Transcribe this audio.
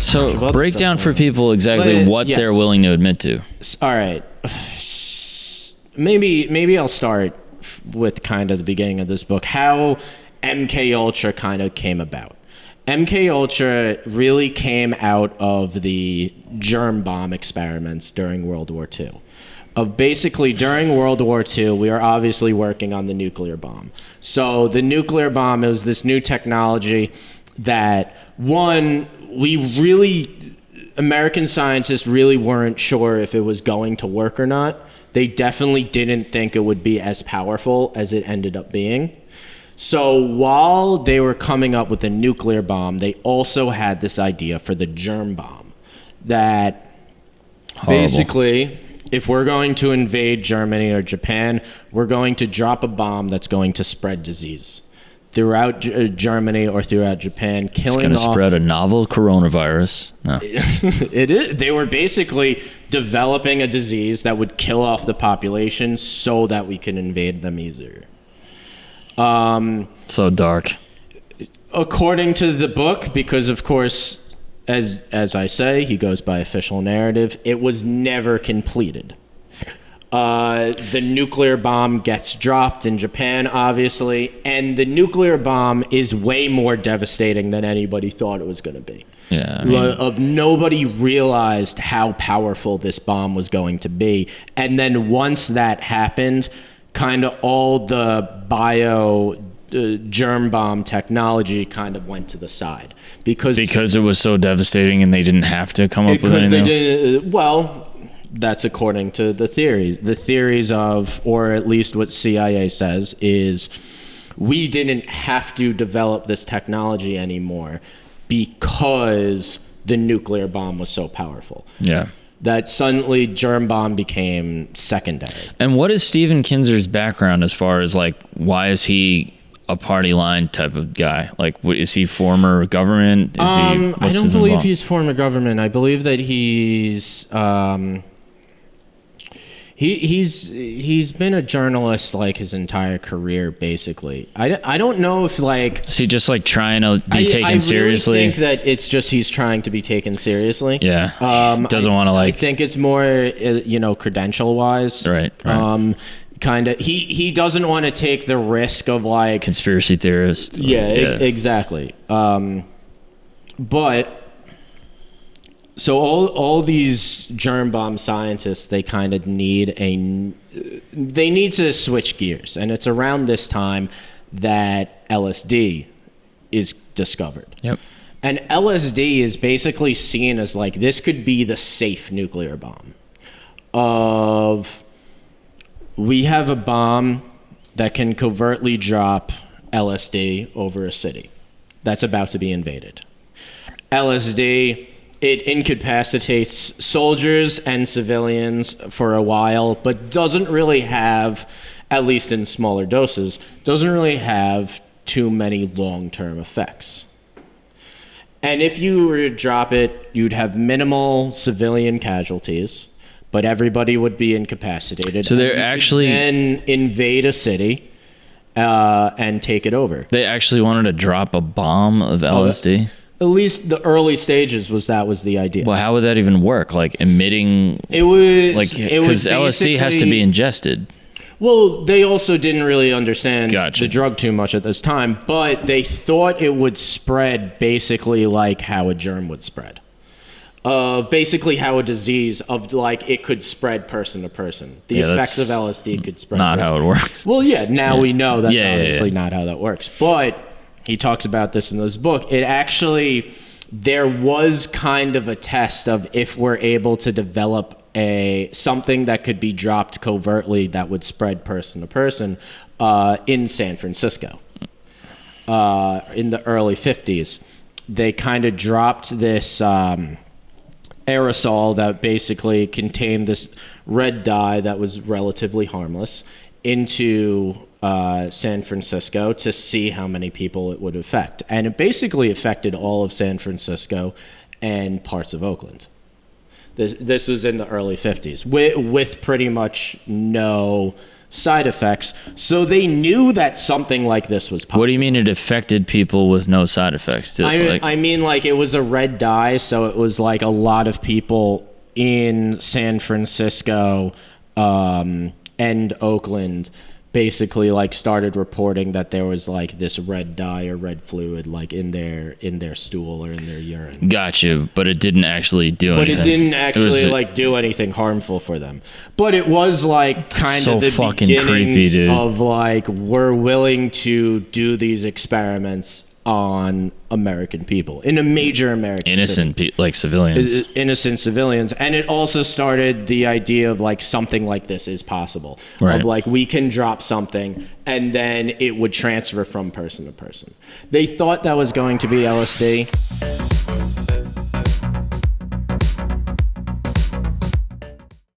So break down for people people exactly what they're willing to admit to. All right. Maybe I'll start with kind of the beginning of this book, how MK Ultra kind of came about. MK Ultra really came out of the Germ Bomb experiments during World War II. During World War II, we are obviously working on the nuclear bomb. So the nuclear bomb is this new technology that, American scientists really weren't sure if it was going to work or not. They definitely didn't think it would be as powerful as it ended up being. So while they were coming up with the nuclear bomb, they also had this idea for the germ bomb that basically, if we're going to invade Germany or Japan, we're going to drop a bomb that's going to spread disease throughout Germany or throughout Japan, killing off... It's going to spread a novel coronavirus. No. It is. They were basically developing a disease that would kill off the population so that we can invade them easier. So dark. According to the book, because of course, as I say, he goes by official narrative, it was never completed. The nuclear bomb gets dropped in Japan, obviously, and the nuclear bomb is way more devastating than anybody thought it was going to be. Yeah, Nobody realized how powerful this bomb was going to be. And then once that happened, kind of all the germ bomb technology kind of went to the side. Because it was so devastating and they didn't have to come up with anything? That's according to the theories. The theories of, or at least what CIA says, is we didn't have to develop this technology anymore because the nuclear bomb was so powerful. Yeah. That suddenly germ bomb became secondary. And what is Stephen Kinzer's background as far as, like, why is he a party line type of guy? Like, is he former government? I don't believe he's former government. I believe that he's... He's been a journalist like his entire career, basically. I don't know if like... Is he just like trying to be taken seriously? I really think that it's just he's trying to be taken seriously. Yeah. Doesn't want to like... I think it's more, credential wise. Right. Kind of. He doesn't want to take the risk of like... Conspiracy theorist. Yeah. Exactly. But... So all these germ bomb scientists, they kind of need to switch gears. And it's around this time that LSD is discovered. Yep. And LSD is basically seen as like, this could be the safe nuclear bomb. We have a bomb that can covertly drop LSD over a city that's about to be invaded. LSD... It incapacitates soldiers and civilians for a while, but doesn't really have, at least in smaller doses, doesn't really have too many long-term effects. And if you were to drop it, you'd have minimal civilian casualties, but everybody would be incapacitated. So they're actually... And invade a city and take it over. They actually wanted to drop a bomb of LSD? At least the early stages was the idea. Well, how would that even work? Like emitting... Because LSD has to be ingested. Well, they also didn't really understand the drug too much at this time, but they thought it would spread basically like how a germ would spread. Basically how a disease of like it could spread person to person. The effects of LSD could spread. Not how it works. Well, we know that's obviously not how that works. But he talks about this in this book. There was kind of a test of if we're able to develop something that could be dropped covertly that would spread person to person in San Francisco in the early 50s. They kind of dropped this aerosol that basically contained this red dye that was relatively harmless into San Francisco to see how many people it would affect. And it basically affected all of San Francisco and parts of Oakland. This was in the early 50s with pretty much no side effects. So they knew that something like this was possible. What do you mean it affected people with no side effects? I mean, like, it was a red dye, so it was like a lot of people in San Francisco and Oakland basically like started reporting that there was like this red dye or red fluid like in their stool or in their urine. Gotcha, but it didn't actually do anything. But it didn't actually like do anything harmful for them. But it was like kind of the beginnings of like, we're willing to do these experiments on American people in a major American innocent like civilians. Innocent civilians. And it also started the idea of like something like this is possible. Right. Of like, we can drop something and then it would transfer from person to person. They thought that was going to be LSD.